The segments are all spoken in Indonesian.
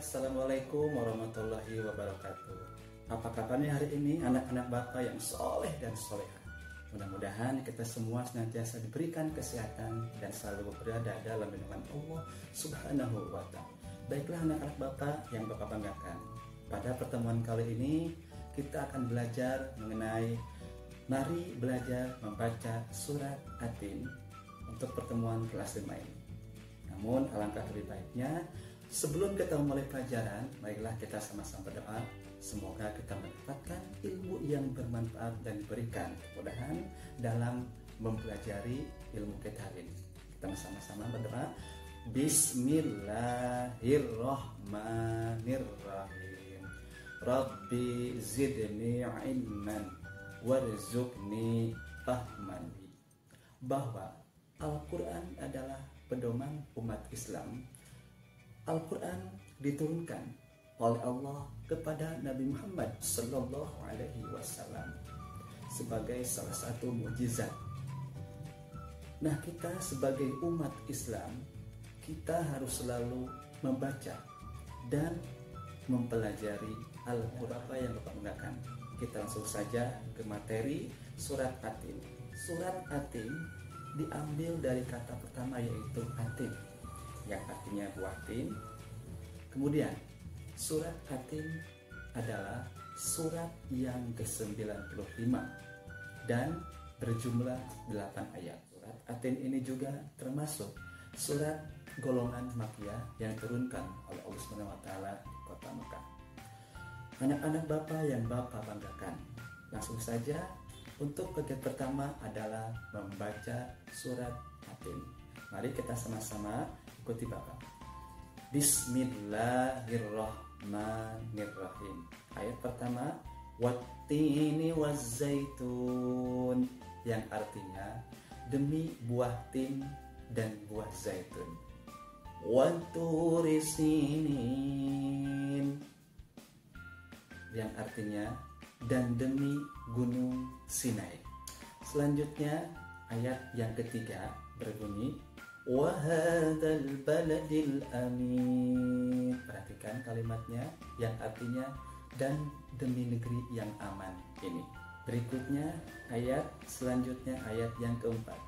Assalamualaikum warahmatullahi wabarakatuh. Apa kabarnya hari ini anak-anak Bapak yang soleh dan soleha? Mudah-mudahan kita semua senantiasa diberikan kesehatan dan selalu berada dalam lindungan Allah Subhanahu wa Ta'ala. Baiklah anak-anak Bapak yang Bapak banggakan, pada pertemuan kali ini kita akan belajar mengenai mari belajar membaca surat Atin untuk pertemuan kelas 5 ini. Namun alangkah lebih baiknya sebelum kita memulai pelajaran, marilah kita sama-sama berdoa. Semoga kita mendapatkan ilmu yang bermanfaat dan diberikan kemudahan dalam mempelajari ilmu kita hari ini. Kita sama-sama berdoa. Bismillahirrahmanirrahim. Rabbi zidni ilman warzuqni fahman. Bahwa Al-Quran adalah pedoman umat Islam. Al-Quran diturunkan oleh Allah kepada Nabi Muhammad Sallallahu Alaihi Wasallam sebagai salah satu mukjizat. Nah, kita sebagai umat Islam, kita harus selalu membaca dan mempelajari Al-Quran yang Bapak gunakan. Kita langsung saja ke materi surat Atin. Surat Atin diambil dari kata pertama yaitu Atin, yang artinya buah tin. Kemudian surat Atin adalah surat yang ke-95 dan berjumlah 8 ayat. Surat Atin ini juga termasuk surat golongan Makkiyah yang turunkan oleh Allah SWT di kota Mekah. Anak-anak Bapak yang Bapak banggakan, langsung saja untuk bagian pertama adalah membaca surat Atin. Mari kita sama-sama ikuti Bapak. Bismillahirrahmanirrahim. Ayat pertama, wattini wazzaitun, yang artinya demi buah tin dan buah zaitun. Waturi sinin, yang artinya dan demi gunung Sinai. Selanjutnya ayat yang ketiga berbunyi wahadzal baladil amin. Perhatikan kalimatnya yang artinya dan demi negeri yang aman ini. Berikutnya ayat selanjutnya ayat yang keempat.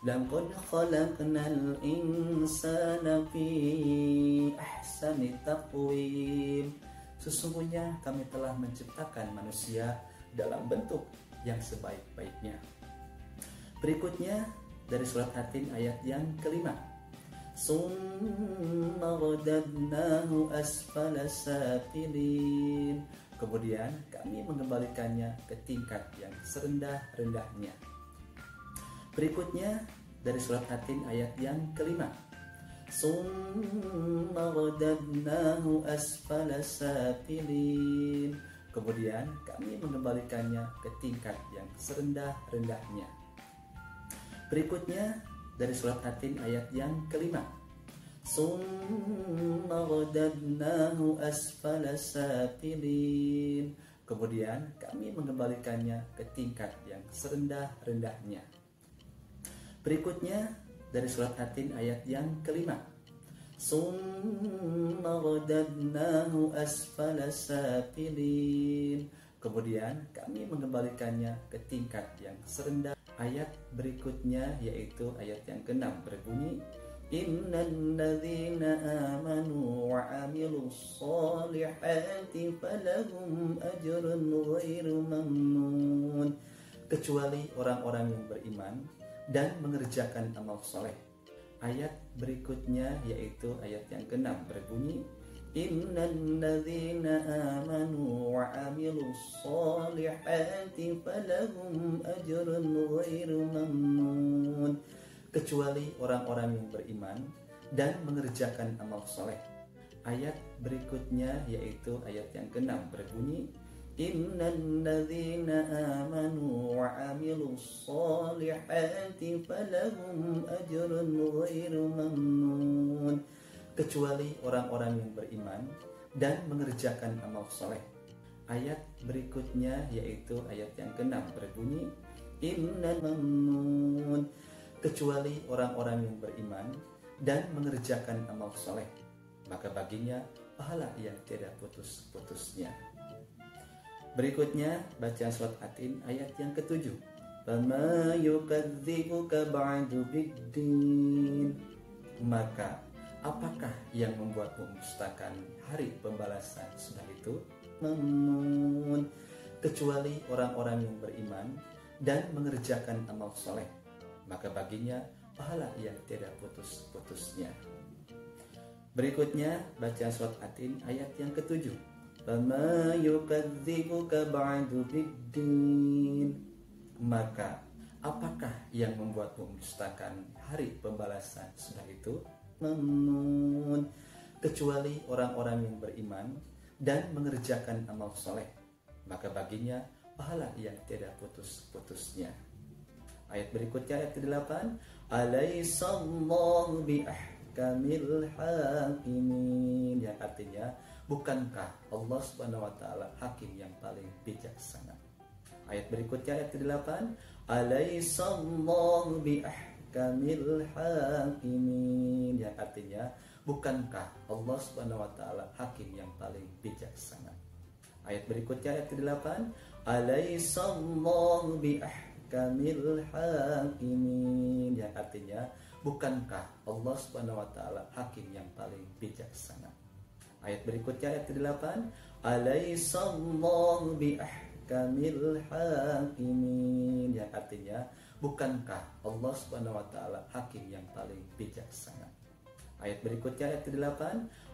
Laqad khalaqnal insana fi ahsani taqwim. Sesungguhnya kami telah menciptakan manusia dalam bentuk yang sebaik-baiknya. Berikutnya dari surat Atin ayat yang kelima. Summa radadnahu asfala safilin. Kemudian kami mengembalikannya ke tingkat yang serendah-rendahnya. Berikutnya dari surat Atin ayat yang kelima. Summa radadnahu asfala safilin. Kemudian kami mengembalikannya ke tingkat yang serendah-rendahnya. Berikutnya dari surat Atin ayat yang kelima. Summa radadnahu asfala safilin. Kemudian kami mengembalikannya ke tingkat yang serendah-rendahnya. Berikutnya dari surat Atin ayat yang kelima. Summa radadnahu asfala safilin. Kemudian kami mengembalikannya ke tingkat yang serendah. Ayat berikutnya yaitu ayat yang ke-6 berbunyi innal ladzina amanu wa amilus solihati falahum ajrun ghairu mamnun. Kecuali orang-orang yang beriman dan mengerjakan amal soleh. Ayat berikutnya yaitu ayat yang ke-6 berbunyi innal ladzina amanu wa amilus solihati falahum ajrun ghairu mamnun. Kecuali orang-orang yang beriman dan mengerjakan amal soleh. Ayat berikutnya yaitu ayat yang ke-6 berbunyi innal ladzina amanu wa amilus solihati falahum ajrun ghairu mamnun. Kecuali orang-orang yang beriman dan mengerjakan amal soleh. Ayat berikutnya yaitu ayat yang ke-6 berbunyi innal mamnun. Kecuali orang-orang yang beriman dan mengerjakan amal soleh, maka baginya pahala yang tidak putus-putusnya. Berikutnya bacaan surat Atin ayat yang ke-7. Fama yukadzibuka ba'du biddin. Maka apakah yang membuatmu mendustakan hari pembalasan sudah itu? Namun kecuali orang-orang yang beriman dan mengerjakan amal soleh, maka baginya pahala yang tidak putus-putusnya. Berikutnya bacaan surat Atin ayat yang ke-7. Fama yukadzibuka ba'du biddin. Maka apakah yang membuatmu mendustakan hari pembalasan sudah itu? Namun kecuali orang-orang yang beriman dan mengerjakan amal soleh, maka baginya pahala yang tidak putus-putusnya. Ayat berikutnya ayat ke-8. Alaihissallahu biahkamil hakimin, yang artinya bukankah Allah Subhanahu wa taala hakim yang paling bijaksana. Ayat berikutnya ayat ke-8. Alaihissallahu biahkamil hakimin, yang artinya bukankah Allah Subhanahu wa taala hakim yang paling bijaksana. Ayat berikutnya ayat ke-8. Alaihissallahu biahkamil hakimin, yang artinya bukankah Allah Subhanahu wa taala hakim yang paling bijaksana. Ayat berikutnya ayat ke-8. Alaihissallahu biahkamil hakimin, yang artinya bukankah Allah Subhanahu wa taala hakim yang paling bijaksana. Ayat berikutnya ayat ke-8.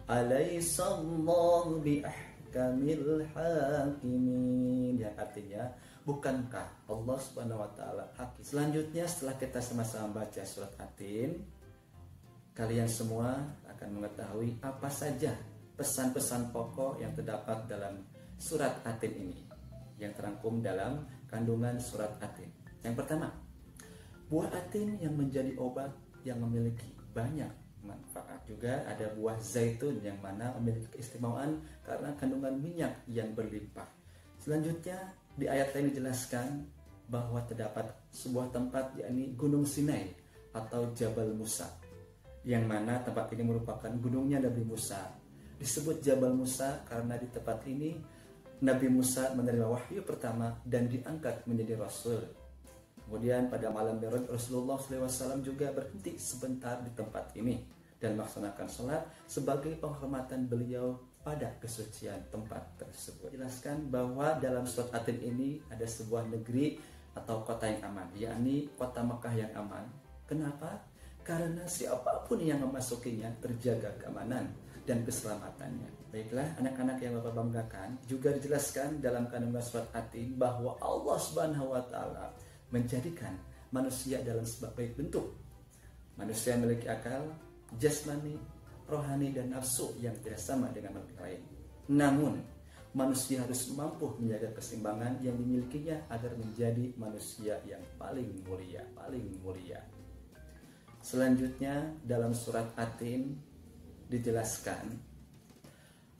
Alaihissallahu biahkamil hakimin, yang artinya bukankah Allah Subhanahu wa taala hakim. Selanjutnya setelah kita sama-sama baca surat Atin, kalian semua akan mengetahui apa saja pesan-pesan pokok yang terdapat dalam surat Atin ini, yang terangkum dalam kandungan surat Atin. Yang pertama, buah atin yang menjadi obat yang memiliki banyak manfaat. Juga ada buah zaitun yang mana memiliki keistimewaan karena kandungan minyak yang berlimpah. Selanjutnya di ayat ini dijelaskan bahwa terdapat sebuah tempat, yakni Gunung Sinai atau Jabal Musa, yang mana tempat ini merupakan gunungnya Nabi Musa. Disebut Jabal Musa karena di tempat ini Nabi Musa menerima wahyu pertama dan diangkat menjadi Rasul. Kemudian pada malam Mi'raj Rasulullah SAW juga berhenti sebentar di tempat ini dan melaksanakan sholat sebagai penghormatan beliau pada kesucian tempat tersebut. Jelaskan bahwa dalam surat Atin ini ada sebuah negeri atau kota yang aman, yakni kota Mekah yang aman. Kenapa? Karena siapapun yang memasukinya terjaga keamanan dan keselamatannya. Baiklah anak-anak yang Bapak banggakan, juga dijelaskan dalam kandungan surat Atin bahwa Allah Subhanahu wa taala menjadikan manusia dalam sebagai bentuk. Manusia memiliki akal, jasmani, rohani dan nafsu yang tidak sama dengan makhluk lain. Namun manusia harus mampu menjaga keseimbangan yang dimilikinya agar menjadi manusia yang paling mulia. Selanjutnya dalam surat Atin dijelaskan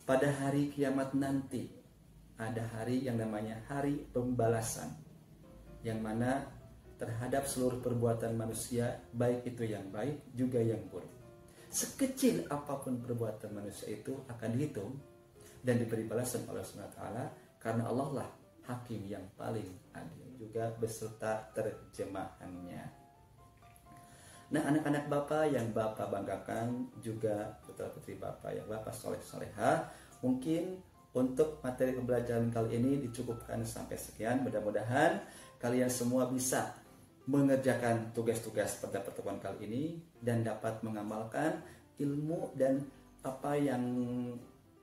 pada hari kiamat nanti ada hari yang namanya hari pembalasan, yang mana terhadap seluruh perbuatan manusia, baik itu yang baik juga yang buruk. Sekecil apapun perbuatan manusia itu akan dihitung dan diberi balasan oleh Allah SWT, karena Allah lah hakim yang paling adil, juga beserta terjemahannya. Nah anak-anak Bapak yang Bapak banggakan, juga putra-putri Bapak yang Bapak soleh-soleha, mungkin untuk materi pembelajaran kali ini dicukupkan sampai sekian. Mudah-mudahan kalian semua bisa mengerjakan tugas-tugas pada pertemuan kali ini dan dapat mengamalkan ilmu dan apa yang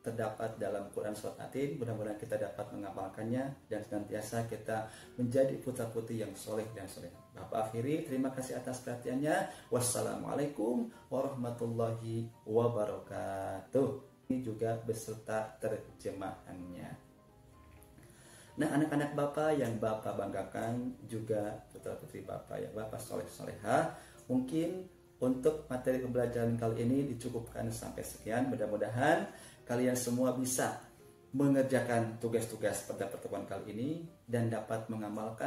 terdapat dalam Quran Surat Atin. Mudah-mudahan kita dapat mengamalkannya dan senantiasa kita menjadi putra-putri yang soleh dan soleh. Bapak akhiri, terima kasih atas perhatiannya. Wassalamualaikum warahmatullahi wabarakatuh. Ini juga beserta terjemahannya. Nah anak-anak Bapak yang Bapak banggakan, juga putra-putri Bapak yang Bapak soleh-soleha, mungkin untuk materi pembelajaran kali ini dicukupkan sampai sekian. Mudah-mudahan kalian semua bisa mengerjakan tugas-tugas pada pertemuan kali ini dan dapat mengamalkan